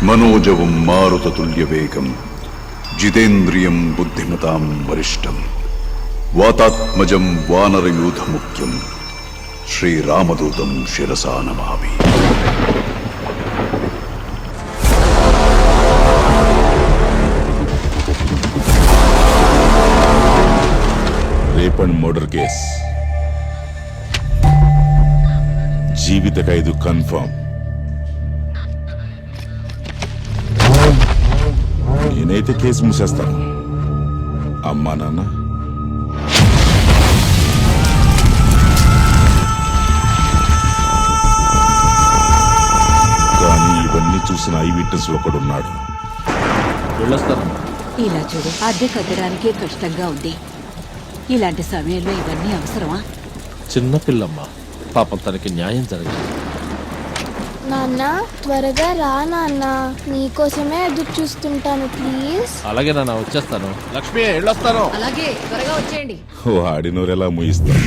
మనోజవం మారుతతుల్యవేగం జితేంద్రియం బుద్ధిమతాం వరిష్టం వాతాత్మజం వానరయూథముఖ్యం శ్రీరామదూతం శిరసా నమామి. Rape and murder case, జీవిత ఖైదు confirm. నేనైతే కేసు మూసేస్తాను. అమ్మా నాన్న కానీ ఇవన్నీ చూసిన ఐ విట్నెస్ ఒకడున్నాడు. ఇలా చూడు, అద్దె కట్టడానికే కష్టంగా ఉంది. ఇలాంటి సమయంలో ఇవన్నీ అవసరమా? చిన్నపిల్లమ్మ, పాపం తనకి న్యాయం జరగదు. నాన్న త్వరగా రా నాన్న, నీకోసమే ఎదురు చూస్తుంటాను ప్లీజ్. అలాగే నాన్న, వచ్చేస్తాను. లక్ష్మి, వెళ్ళొస్తాను. అలాగే, త్వరగా వచ్చేయండి. వాడినోరెలా ముయిస్తాను.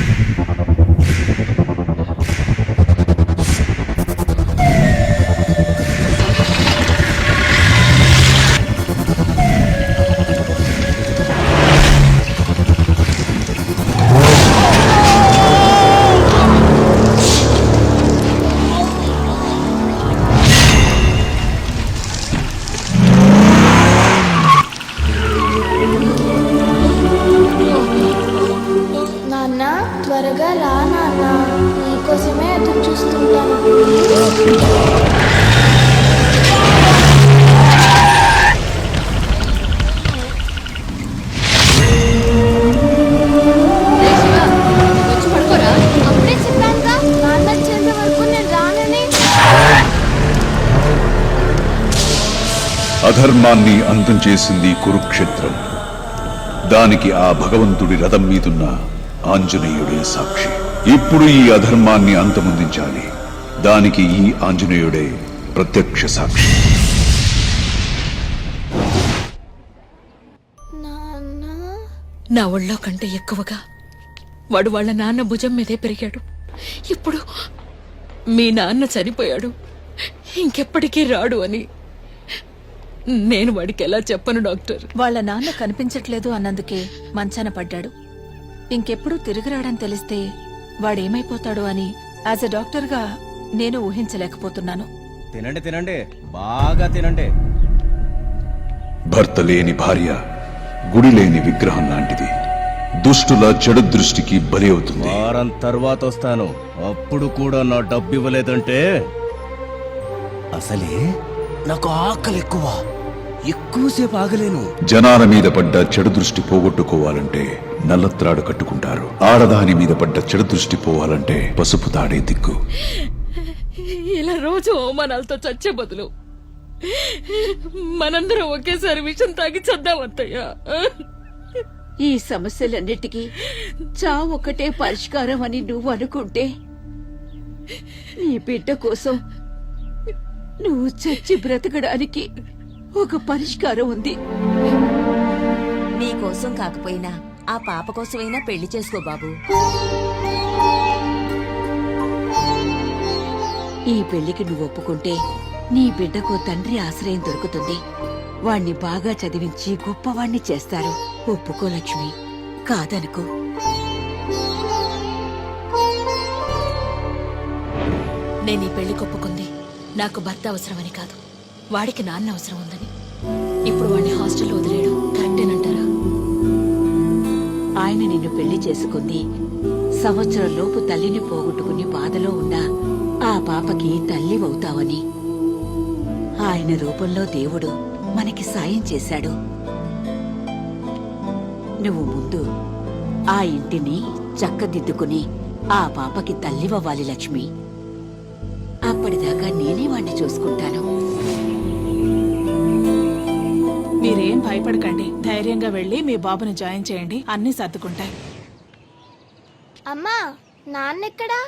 నాన్న త్వరగా రా నాన్న, నీకోసమే ఎదురు చూస్తుంటాను. అప్పుడే చెప్పానుగా, నాన్న వచ్చేంత వరకు నేను రానని. అధర్మాన్ని అంతం చేసింది కురుక్షేత్రం. దానికి ఆ భగవంతుడి రథం మీదున్న ఆంజనేయుడే సాక్షి. ఇప్పుడు ఈ అధర్మాన్ని అంతమొందించాలి. దానికి ఈ ఆంజనేయుడే ప్రత్యక్ష సాక్షి. నాన్న నా ఒళ్ళో కంటే ఎక్కువగా వాడు వాళ్ళ నాన్న భుజం మీదే పెరిగాడు. ఇప్పుడు మీ నాన్న చనిపోయాడు, ఇంకెప్పటికీ రాడు అని నేను వాడికి ఎలా చెప్పను డాక్టర్? వాళ్ళ నాన్న కనిపించట్లేదు అన్నందుకే మంచాన పడ్డాడు. ఇంకెప్పుడు తిరిగి రాడని తెలిస్తే వాడేమైపోతాడు అని యాజ్ ఎ డాక్టర్గా నేను ఊహించలేకపోతున్నాను. తినండి తినండి, బాగా తినండి. భర్త లేని భార్య గుడి లేని విగ్రహం లాంటిది. దుష్టుల చెడు దృష్టికి బలి అవుతుంది. వారం తర్వాత వస్తాను, అప్పుడు కూడా నా డబ్బు ఇవ్వలేదంటే అసలే నాకు ఆకలి ఎక్కువసేపు ఆగలేను. జనాల మీద పడ్డ చెడు దృష్టి పోగొట్టుకోవాలంటే నల్లత్రాడు కట్టుకుంటారు. ఆడదాని మీద పడ్డ చెడు దృష్టి పోవాలంటే పసుపు తాడే దిక్కు. ఇలా రోజు అవమానాలతో చచ్చే బదులు మనందరం ఒకేసారి విషం తాగి చద్దామత్తయ్యా. ఈ సమస్యలన్నిటికీ చావు ఒకటే పరిష్కారం అని నువ్వు అనుకుంటే, నీ బిడ్డ కోసం నువ్వు చచ్చి బ్రతకడానికి ఒక పరిష్కారం ఉంది. నీకోసం కాకపోయినా ఆ పాప కోసమైనా పెళ్లి చేసుకో బాబు. ఈ పెళ్లికి నువ్వు ఒప్పుకుంటే నీ బిడ్డకు తండ్రి ఆశ్రయం దొరుకుతుంది. వాణ్ణి బాగా చదివించి గొప్పవాణ్ణి చేస్తారు. ఒప్పుకో లక్ష్మి, కాదనుకో. నేను ఈ పెళ్లికి ఒప్పుకుంది నాకు భర్త అవసరమని కాదు, వాడికి నాన్న అవసరం ఉందని. ఇప్పుడు వాడిని హాస్టల్లో వదిలేయడం కరెక్టేనంటారా? ఆయన నిన్ను పెళ్లి చేసుకుంది సంవత్సరం లోపు తల్లిని పోగొట్టుకుని బాధలో ఉన్నా ఆ పాపకి తల్లివవుతావని. ఆయన రూపంలో దేవుడు మనకి సాయం చేశాడు. నువ్వు ముందు ఆ ఇంటిని చక్కదిద్దుకుని ఆ పాపకి తల్లివ్వాలి లక్ష్మి. అప్పటిదాకా నేనే వాణ్ణి చూసుకుంటాను. మీరేం భయపడకండి, ధైర్యంగా వెళ్లి మీ బాబుని జాయిన్ చేయండి, అన్ని సర్దుకుంటాయి. అమ్మా, నాన్నెక్కడా?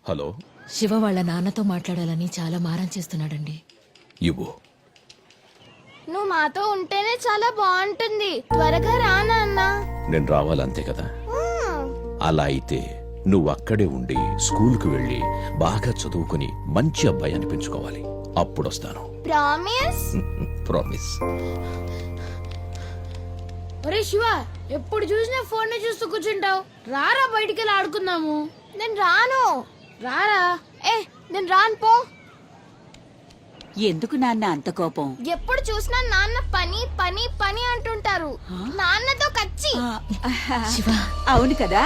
హలో, శివ వాళ్ళ నాన్నతో మాట్లాడాలని చాలా మారం చేస్తున్నాడండి. ఇవ్వు. నువ్వు మాతో ఉంటేనే చాలా బాగుంటుంది. త్వరగా రా నాన్న. నేను రావాలంతే కదా? అలా అయితే నువ్వు అక్కడే ఉండి స్కూల్కి వెళ్ళి బాగా చదువుకుని మంచి అబ్బాయి అనిపించుకోవాలి. అప్పుడొస్తాను. ప్రామిస్. ప్రామిస్. ఒరే శివ, ఎప్పుడు చూసినా ఫోన్ చూస్తూ కూర్చుంటావు. రారా బయటికి వెళ్ళి ఆడుకుందాము. నేను రాను. రారా. నేను రాను పో. ఎందుకు నాన్న అంత కోపం? ఎప్పుడు చూసినా నాన్న పని పని పని అంటుంటారు. నాన్నతో కచ్చి. అవును కదా.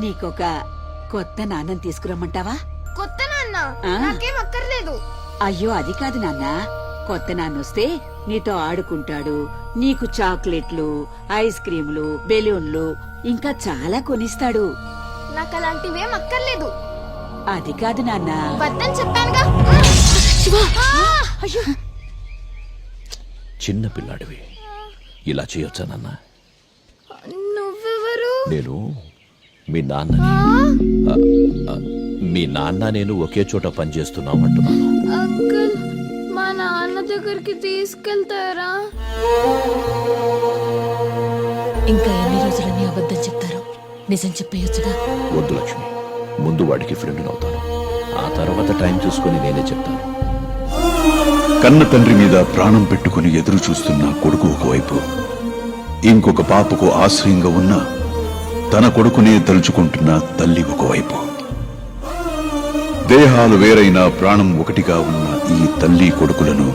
నీకొక కొత్త నాన్నని తీసుకురమ్మంటావా? కొత్త నాన్న నాకేం అక్కర్లేదు. అయ్యో అది కాదు నాన్న, కొత్త నాన్నొస్తే నీతో ఆడుకుంటాడు, నీకు చాక్లెట్లు, ఐస్ క్రీములు, బెలూన్లు ఇంకా చాలా కొనిస్తాడు. నాకు అలాంటివేం అక్కర్లేదు. అది కాదు నాన్న. వద్దని చెప్పానుగా. అయ్యో, చిన్న పిల్లాడివి, ఇలా చేయొచ్చా నాన్న? నువ్వెవరు? నేను మీ నాన్నని. మీ నాన్న నేను ఒకే చోట పనిచేస్తున్నాం అంటున్నాను. అంకుల్, మా నాన్న దగ్గరికి తీసుకెళ్తారా? ఇంకా ఎన్ని రోజులని అబద్ధం చెప్తారు? నిజం చెప్పేయొచ్చుగా. వద్దు లక్ష్మి, ముందు వాడికి ఫ్రెండ్ అవుతాను, ఆ తర్వాత టైం చూసుకుని నేనే చెప్తాను. కన్న తండ్రి మీద ప్రాణం పెట్టుకుని ఎదురు చూస్తున్న కొడుకు ఒకవైపు, ఇంకొక పాపకు ఆశ్రయంగా ఉన్న తన కొడుకునే తలుచుకుంటున్న తల్లి ఒకవైపు. దేహాలు వేరైన ప్రాణం ఒకటిగా ఉన్న ఈ తల్లి కొడుకులను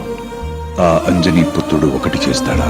ఆ అంజనీ పుత్రుడు ఒకటి చేస్తాడా?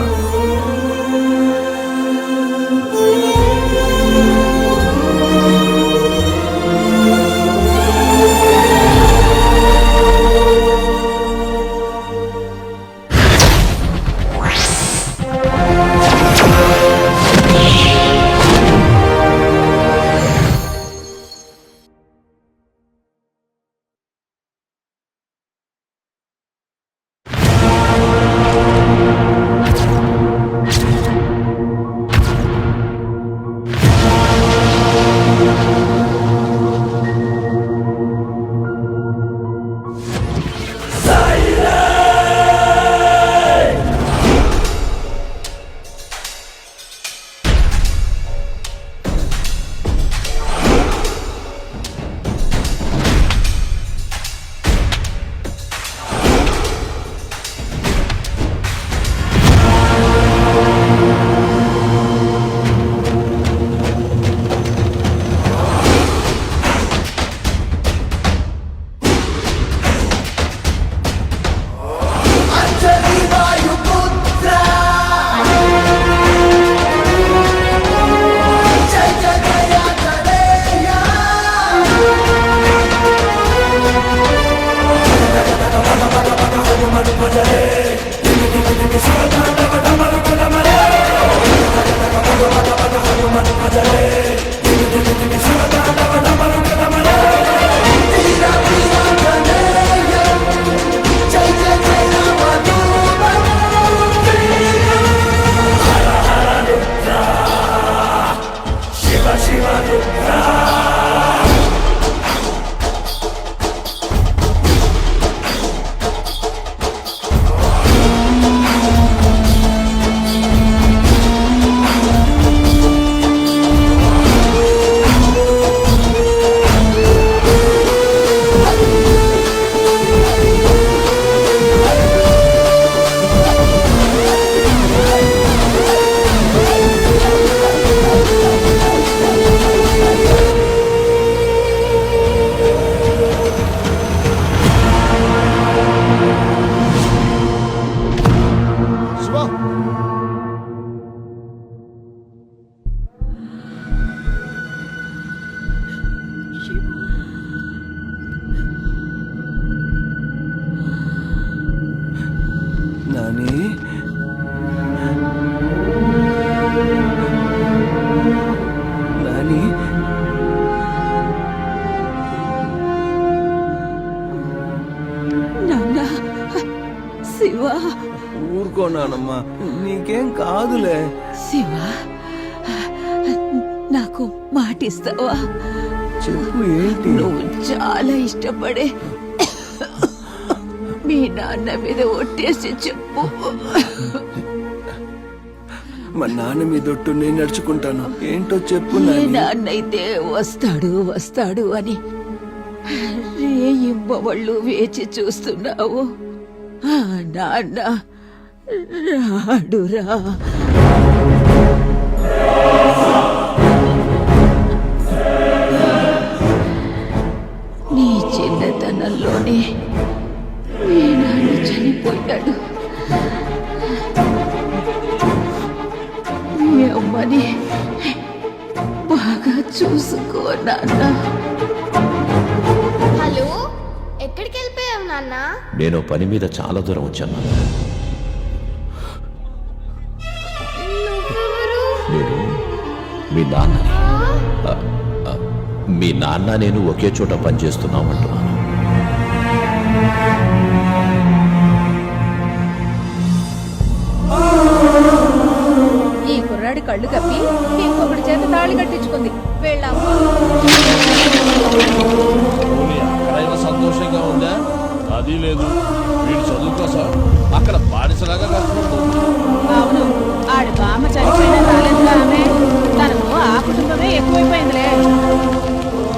ఊరుకో నానమ్మా, నీకేం కాదులే. శివ, నాకు మాటిస్తావా? చెప్పు, ఏంటి? నువ్వు చాలా ఇష్టపడే మీ నాన్న మీద ఒట్టేసి చెప్పు. మా నాన్న మీదొట్టు నేను నడుచుకుంటాను. ఏంటో చెప్పు ఏ నాని. నాన్నైతే వస్తాడు వస్తాడు అని రేయింబవళ్ళు వేచి చూస్తున్నావు. ఆ నాన్న రాడురా. నీ చిన్నతనంలోనే మీ నాన్న చనిపోయాడు. మీ అమ్మని బాగా చూసుకో నాన్న. హలో, ఎక్కడికి వెళ్ళిపోయావు నాన్న? నేను పని మీద చాలా దూరం వచ్చాను. నేను మీ నాన్న. మీ నాన్న నేను ఒకే చోట పనిచేస్తున్నామంటున్నాను. ఈ కుర్రాడి కళ్ళు కప్పి ఇంకొకటి చేత తాళి కట్టించుకుంది. వెళ్ళాము. ఎక్కడైనా సంతోషంగా ఉందా? అది లేదు. వీడు చదువు కోసం అక్కడ బానిసలాగా కష్టపడుతుంది. అవును, ఆడి బామ్మ చనిపోయినా రాలేదుగా ఆమె. తనకు ఆ కుటుంబమే ఎక్కువైపోయిందిలే.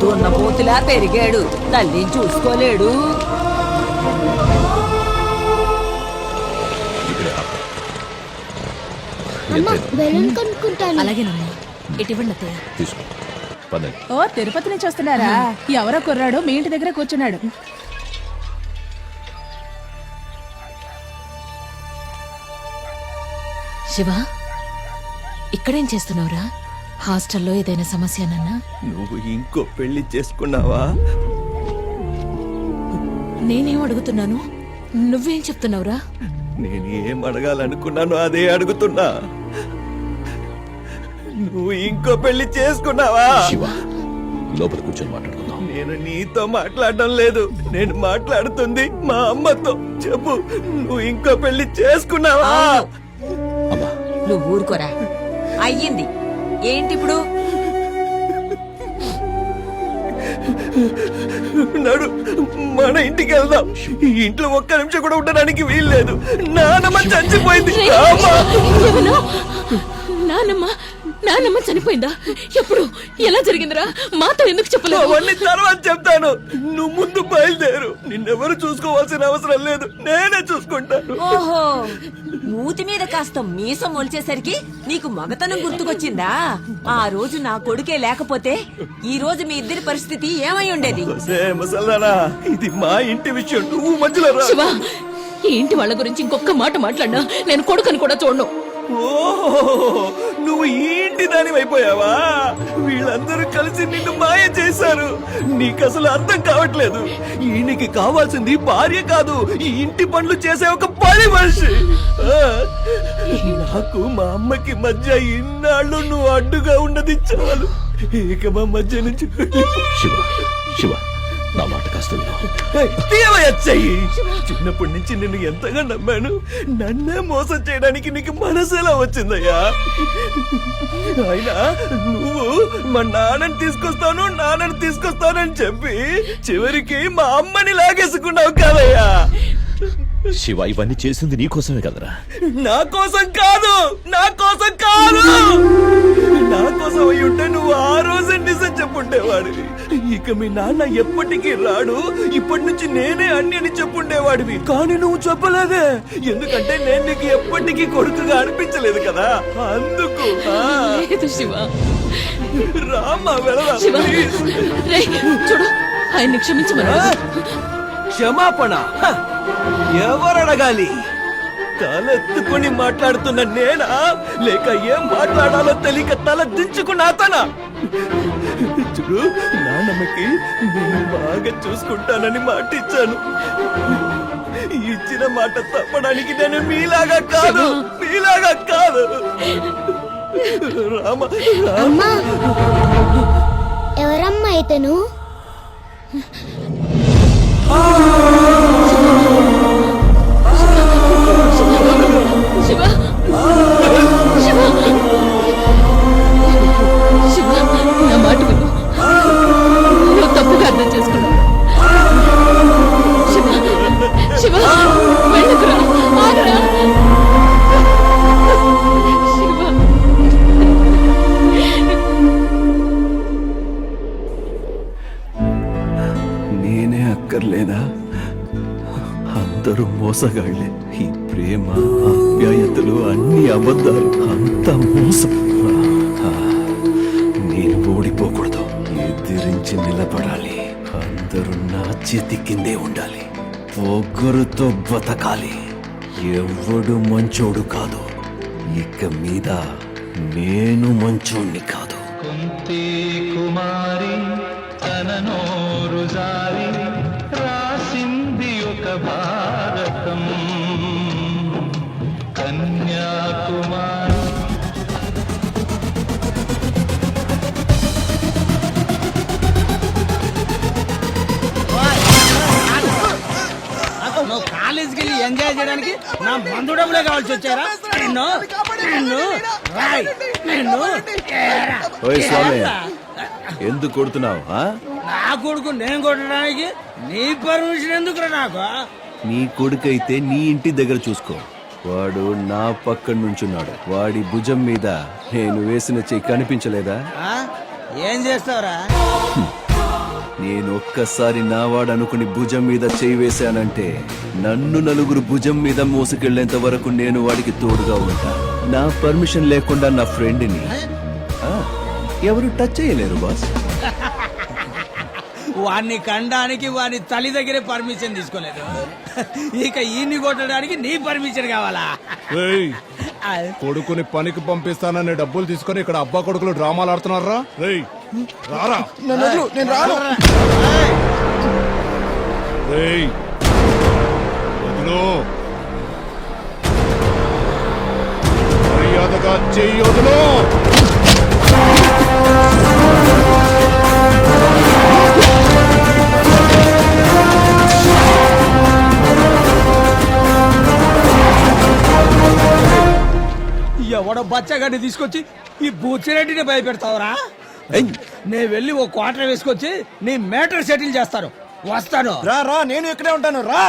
దున్నపోతులా పెరిగాడు, తల్లిని చూసుకోలేడు. ఇక్కడే ఆపు. అమ్మా, ఎంతైనా బెలూన్ కొనుక్కుంటాను. అలాగేనమ్మా, ఇటువంటి అత్తయ్య. తీసుకో. పదండి. ఓ, తిరుపతి నుంచి వస్తున్నారా? ఎవరో కుర్రాడు మీ ఇంటి దగ్గర కూర్చున్నాడు. శివ, ఇక్కడేం చేస్తున్నావురా? హాస్టల్లో ఏదైనా సమస్యనన్నా? నువ్వు ఇంకో పెళ్లి చేసుకున్నావా? నేనేం అడుగుతున్నాను, నువ్వేం చెప్తున్నావురా? నేను ఏం అడగాలనుకున్నాను అదే అడుగుతున్నా. నువ్వు ఇంకో పెళ్లి చేసుకున్నావా? శివ, లోపల కూర్చొని మాట్లాడుకుందాం. నేను నీతో మాట్లాడడం లేదు, నేను మాట్లాడుతుంది మా అమ్మతో. చెప్పు, నువ్వు ఇంకో పెళ్లి చేసుకున్నావా? అమ్మా, నువ్వు ఊరుకోరా. అయ్యింది ఏంటి ఇప్పుడు? నడు, మన ఇంటికి వెళ్దాం. ఈ ఇంట్లో ఒక్క నిమిషం కూడా ఉండడానికి వీల్లేదు. నానమ్మ చచ్చిపోయింది. రామా. ఏమన్నా? నాన్నమ్మ చనిపోయిందా? ఎప్పుడు? ఎలా జరిగిందిరా? మాతో ఎందుకు చెప్పలేదు? అవన్నీ తర్వాత చెప్తాను. నువ్వు ముందు బయలుదేరు. నిన్నెవరు చూసుకోవాల్సిన అవసరం లేదు, నేనే చూసుకుంటాను. ఓహో, మూతి మీద కాస్త మీసం మొలిచేసరికి నీకు మగతనం గుర్తుకొచ్చిందా? ఆ రోజు నా కొడుకే లేకపోతే ఈ రోజు మీ ఇద్దరి పరిస్థితి ఏమై ఉండేది? ముసల్దానా, ఇది మా ఇంటి విషయం, నువ్వు మధ్యలో రా. శివ, ఈ ఇంటి వాళ్ళ గురించి ఇంకొక మాట మాట్లాడినా నేను కొడుకని కూడా చూడను. ఓహో, నువ్వు ఈ ఇంటి దాని అయిపోయావా? వీళ్ళందరూ కలిసి నిన్ను మాయ చేశారు. నీకు అసలు అర్థం కావట్లేదు. ఈయనకి కావాల్సింది భార్య కాదు, ఈ ఇంటి పనులు చేసే ఒక పని మనిషి. ఆ, నాకు మా అమ్మకి మధ్య ఇన్నాళ్ళు నువ్వు అడ్డుగా ఉన్నది చాలు. ఇక మా మధ్య నుంచి శివ, శివ, నా మాట కాస్త విను. తీయవచ్చయ్యి. చిన్నప్పటి నుంచి నిన్ను ఎంతగా నమ్మాను. నన్నే మోసం చేయడానికి నీకు మనసు ఎలా వచ్చిందయ్యా? అయినా నువ్వు మా నాన్నని తీసుకొస్తానని చెప్పి చివరికి మా అమ్మని లాగేసుకున్నావు కదయ్యా. శివ, ఇవన్నీ చేసింది నీకోసమే కదరా? నా కోసం కాదు, నా కోసం అయి ఉంటే నువ్వు ఆ రోజే నిజం చెప్పుండేవాడివి. ఇక మీ నాన్న ఎప్పటికీ రాడు, ఇప్పటి నుంచి నేనే అన్ని అని చెప్పుండేవాడివి. కానీ నువ్వు చెప్పలేదే, ఎందుకంటే నేను నీకు ఎప్పటికీ కొడుకుగా అనిపించలేదు కదా, అందుకు. లేదు శివ. రామా, వెళదాం శివ, ప్లీజ్. రేయ్, చూడు, ఆయన్ని క్షమించమను. క్షమాపణ ఎవరు అడగాలి? తలెత్తుకుని మాట్లాడుతున్న నేనా, లేక ఏం మాట్లాడాలో తెలియక తల దించుకున్న అతనా? చూడు, నాన్నమ్మకి నేను బాగా చూసుకుంటానని మాట ఇచ్చాను. ఇచ్చిన మాట తప్పడానికి నేను మీలాగా కాదు. అమ్మా, ఎవరమ్మా ఇతను? శివ, శివ, శివ, నా మాట విను. నువ్వు తప్పుగా అర్థం చేసుకున్నావు. శివ, శివ, వెళ్ళకురా, ఆగురా. శివ. అక్కర్లేదా? అందరూ మోసగాళ్లే. ఈ ప్రేమ ఆప్యాయతలు అన్ని అబద్ధాలు, అంత మోసం. నేను ఓడిపోకూడదు, ఎదిరించి నిలబడాలి. అందరూ నా చేతి కిందే ఉండాలి. పొగరుతో బతకాలి. ఎవడు మంచోడు కాదు. ఇక మీద నేను మంచోణ్ణి కాదు. కుంతి కుమారి తన నోరు జారి రాసింది ఒక భారతం. కన్యాకుమారి నువ్వు కాలేజీకి వెళ్ళి ఎంజాయ్ చేయడానికి నా మందు డబ్బులే కావాల్సి వచ్చారా? ఎందుకు కొడుతున్నావు? నా కొడుకు నేను కొట్టడానికి నీ పర్మిషన్ ఎందుకురా నాకు? నీ కొడుకైతే నీ ఇంటి దగ్గర చూసుకో. వాడు నా పక్కన నుంచున్నాడు. వాడి భుజం మీద నేను వేసిన చెయ్యి కనిపించలేదా? ఏం చేస్తావురా? నేను ఒక్కసారి నావాడు అనుకుని భుజం మీద చెయ్యి వేశానంటే నన్ను నలుగురు భుజం మీద మోసుకెళ్లేంత వరకు నేను వాడికి తోడుగా ఉంటా. నా పర్మిషన్ లేకుండా నా ఫ్రెండ్ని ఎవరు టచ్ చేయలేరు బాస్. వాడిని కండానికి వాడి తల్లి దగ్గరే పర్మిషన్ తీసుకోలేదు. ఇక ఈయన్ని కొట్టడానికి నీ పర్మిషన్ కావాలా? కొడుకుని పనికి పంపిస్తానని డబ్బులు తీసుకొని ఇక్కడ అబ్బా కొడుకులు డ్రామాలు ఆడుతున్నారా? రారా, నేను రాను. వదిలు. మర్యాదగా చెయ్యి వదులు. ఎవడో బచ్చగాడిని తీసుకొచ్చి ఈ బూచిరెడ్డిని భయపెడతావురా? నేను వెళ్ళి ఓ క్వార్టర్ వేసుకొచ్చి నీ మేటర్ సెటిల్ చేస్తాను. వస్తాను. రా, నేను ఇక్కడే ఉంటాను. రా.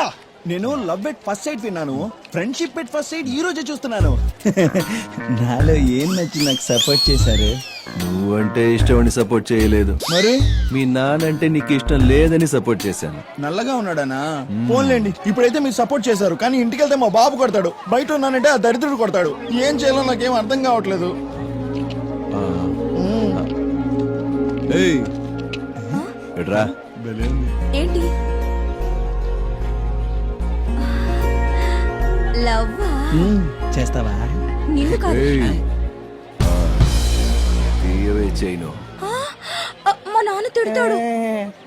నేను లవ్ ఎట్ ఫస్ట్ సైట్ విన్నాను, ఫ్రెండ్షిప్ ఎట్ ఫస్ట్ సైట్ ఈ రోజే చూస్తున్నాను. నాలో ఏం నచ్చి నాకు సపోర్ట్ చేశారు? నువ్వంటే ఇష్టమని సపోర్ట్ చేయలేదు. మరి మీ నానంటే నీకు ఇష్టం లేదని సపోర్ట్ చేశాను. నల్లగా ఉన్నాడానా? పోన్లేండి, ఇప్పుడైతే మీరు సపోర్ట్ చేశారు, కానీ ఇంటికి వెళ్తే మా బాబు కొడతాడు. బయట ఉన్నానంటే ఆ దరిద్రుడు కొడతాడు. ఏం చేయాలో నాకేం అర్థం కావట్లేదు. ఏయ్, ఎట్రా? ఏంటి లవ్వా? చేస్తావా? నిన్ను కాదు. ఏయ్, తీయవే చైను. మా నాన్న తిడతాడు.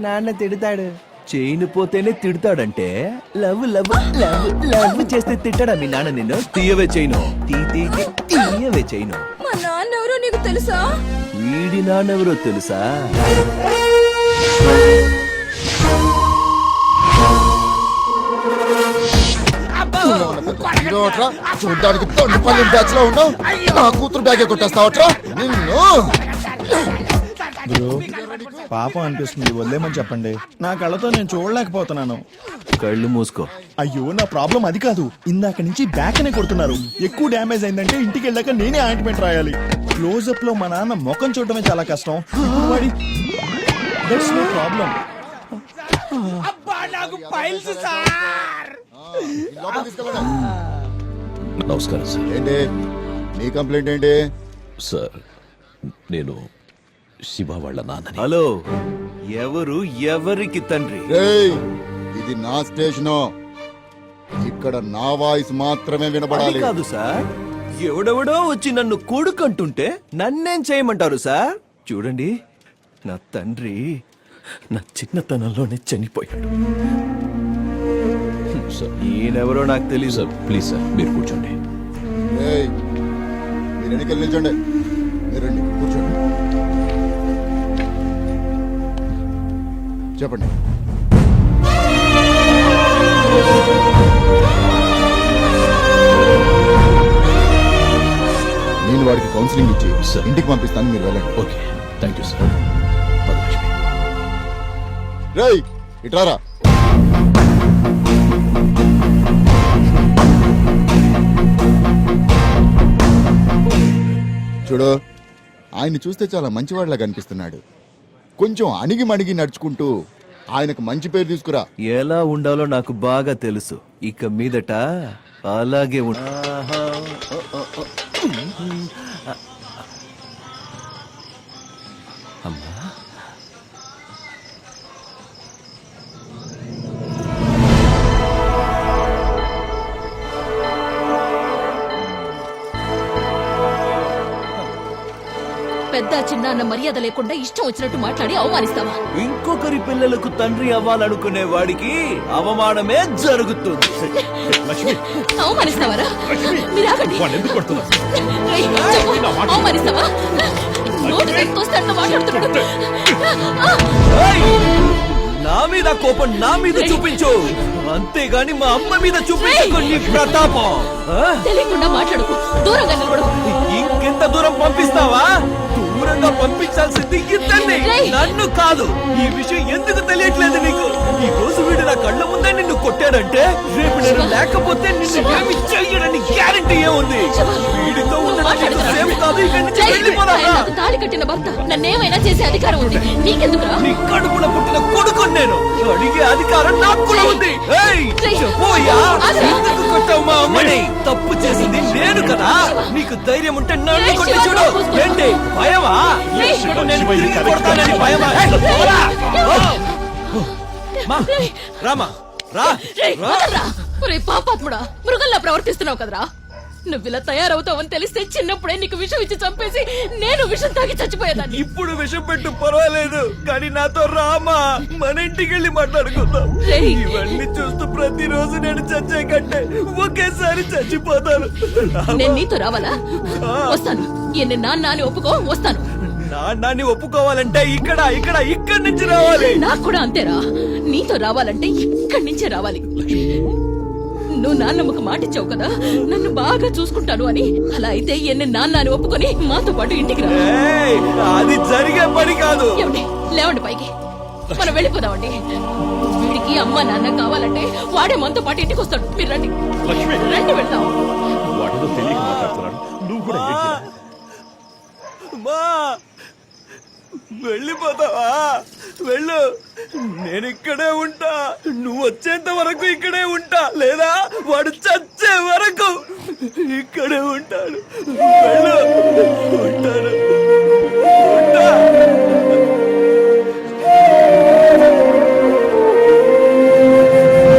నాన్న తిడతాడు. చైన్ పోతేనే తిడతాడంటే లవ్ లవ్ లవ్ లవ్ చేస్తే తిట్టాడా మీ నాన్న నిన్ను? తీయవే చైను. తీయవే చైను. మా నాన్న ఎవరో నీకు తెలుసా? వీడి నాన్నెవరో తెలుసా? చూడ్డానికి తొండిపల్లి బ్యాచ్ లో ఉన్నావు. నా కూతురు బ్యాగే కొట్టేస్తావట్రా నిన్ను. పాపం అనిపిస్తుంది, వదిలేమని చెప్పండి. నా కళ్ళతో నేను చూడలేకపోతున్నాను. కళ్ళు మూసుకో. అయ్యో, నా ప్రాబ్లం అది కాదు. ఇందాక నుంచి బ్యాక్ నే కొడుతున్నారు. ఎక్కువ డ్యామేజ్ అయిందంటే ఇంటికి వెళ్ళాక నేనే ఆయింట్మెంట్ రాయాలి. క్లోజప్ లో మా నాన్న ముఖం చూడటమే చాలా కష్టం. That's no problem. నమస్కారం సార్. ఏంటి నీ కంప్లైంట్ ఏంటి? సార్, నేను శివ వాళ్ళ నాన్నని. హలో, ఎవరు ఎవరికి తండ్రి? ఇది నా స్టేషన్. ఇక్కడ నా వాయిస్ మాత్రమే అది వినబడాలి. కాదు సార్, ఎవడెవడో వచ్చి నన్ను కొడుకంటుంటే నన్నేం చేయమంటారు సార్? చూడండి, నా తండ్రి నా చిన్నతనంలోనే చనిపోయాడు. సార్, ఈయనెవరో నాకు తెలియదు. సార్ ప్లీజ్ సార్, మీరు కూర్చోండి. మీరు ఎన్నికలు నిల్చోండి. మీరు రండి, కూర్చోండి. చెప్పండి. నేను వాడికి కౌన్సిలింగ్ ఇచ్చి సార్ ఇంటికి పంపిస్తాను, మీరు వెళ్ళండి. Okay, thank you sir. Padalakshmi. రేయ్, ఇట్రారా. చూడు, ఆయన్ని చూస్తే చాలా మంచివాడిలా కనిపిస్తున్నాడు. కొంచెం అణిగి మణిగి నడుచుకుంటూ ఆయనకు మంచి పేరు తీసుకురా. ఎలా ఉండాలో నాకు బాగా తెలుసు. ఇక మీదట అలాగే అమ్మా పెద్ద చిన్న అన్న మర్యాద లేకుండా ఇష్టం వచ్చినట్టు మాట్లాడి అవమానిస్తావా? ఇంకొకరి పిల్లలకు తండ్రి అవ్వాలనుకునే వాడికి అవమానమే జరుగుతుంది. అవమానిస్తావారా? మీరు ఆగండి. రేయ్, చెప్పు, అవమానిస్తావా? నోటి తెస్తొస్తాడు మాట్లాడుతున్నాడు. ఏయ్! నా మీద కోపం నా మీద చూపించు, అంతేగాని మా అమ్మ మీద చూపించకు నీ ప్రతాపం. ఆ? తెలియకుండా మాట్లాడుకు, దూరంగా నిలబడు. ఇంకెంత దూరం పంపిస్తావా? దూరంగా పంపించాల్సింది ఇద్దరిని, నన్ను కాదు. ఈ విషయం ఎందుకు తెలియట్లేదు నీకు? ఈ రోజు వీడు నా కళ్ళ ముందే నిన్ను కొట్టాడంటే రేపు నేను లేకపోతే నిన్ను ఏమి చెయ్యడని గ్యారెంటీ ఏముంది? వీడితో ఉండడం సేమ్ కాదు. ఇక్కడి నుంచి వెళ్ళిపోదామా? నాకు తాళి కట్టిన భర్త నన్నేమైనా చేసే అధికారం ఉంది, నీకెందుకురా? నీ కడుపున పుట్టిన కొడుకు నేను, అడిగే అధికారం నాకు కూడా ఉంది. ఏయ్, చెప్పోయ్యా, ఎందుకు కొట్టావు మా అమ్మని? తప్పు చేసింది నేను కదా. నీకు ధైర్యం ఉంటే నన్ను కొట్టి చూడు. ఏంటి భయమా? ఇప్పుడు నేను తిరిగి కొడతానని భయమా? ఏయ్, పోరా. మా, రామా, రా, రేయ్, రా. వదలరా. ఒరేయ్ పాపాత్ముడా, మృగంలా ప్రవర్తిస్తున్నావు కదరా. నువ్విలా తయారవుతావని తెలిస్తే చిన్నప్పుడే నీకు విషం ఇచ్చి చంపేసి నేను విషం తాగి చచ్చిపోయేదాన్ని. ఇప్పుడు విషం పెట్టు పర్వాలేదు, కానీ నాతో రామా, మన ఇంటికి వెళ్ళి మాట్లాడుకుందాం. రేయ్. ఇవన్నీ చూస్తూ ప్రతిరోజు నేను చచ్చే కంటే ఒకేసారి చచ్చిపోతాను. నేను నీతో రావాలా? వస్తాను. ఎన్ని నాన్న అని ఒప్పుకో, వస్తాను. నాన్నని ఒప్పుకోవాలంటే ఇక్కడి నుంచి రావాలి. నాకు కూడా అంతేరా. నీతో రావాలంటే ఇక్కడి నుంచే రావాలి. నువ్వు నాన్నమ్మకు మాటిచ్చావు కదా, నన్ను బాగా చూసుకుంటాను అని. అలా అయితే ఎన్ని నాన్న అని ఒప్పుకొని మాతో పాటు ఇంటికి రా. ఏయ్, అది జరిగే పని కాదు. ఏమండి, లేవండి పైకి, మనం వెళ్ళిపోదామండి. వీడికి అమ్మ నాన్న కావాలంటే వాడే మనతో పాటు ఇంటికి వస్తాడు. మీరు రండి, రండి వెళ్దాం. వాటితో తెలియక మాట్లాడుతున్నాడు. నువ్వు కూడా మా, వెళ్ళిపోతావా? వెళ్ళు, నేను ఇక్కడే ఉంటా. నువ్వు వచ్చేంత వరకు ఇక్కడే ఉంటా, లేదా వాడు చచ్చే వరకు ఇక్కడే ఉంటాడు. వెళ్ళు, ఉంటాను.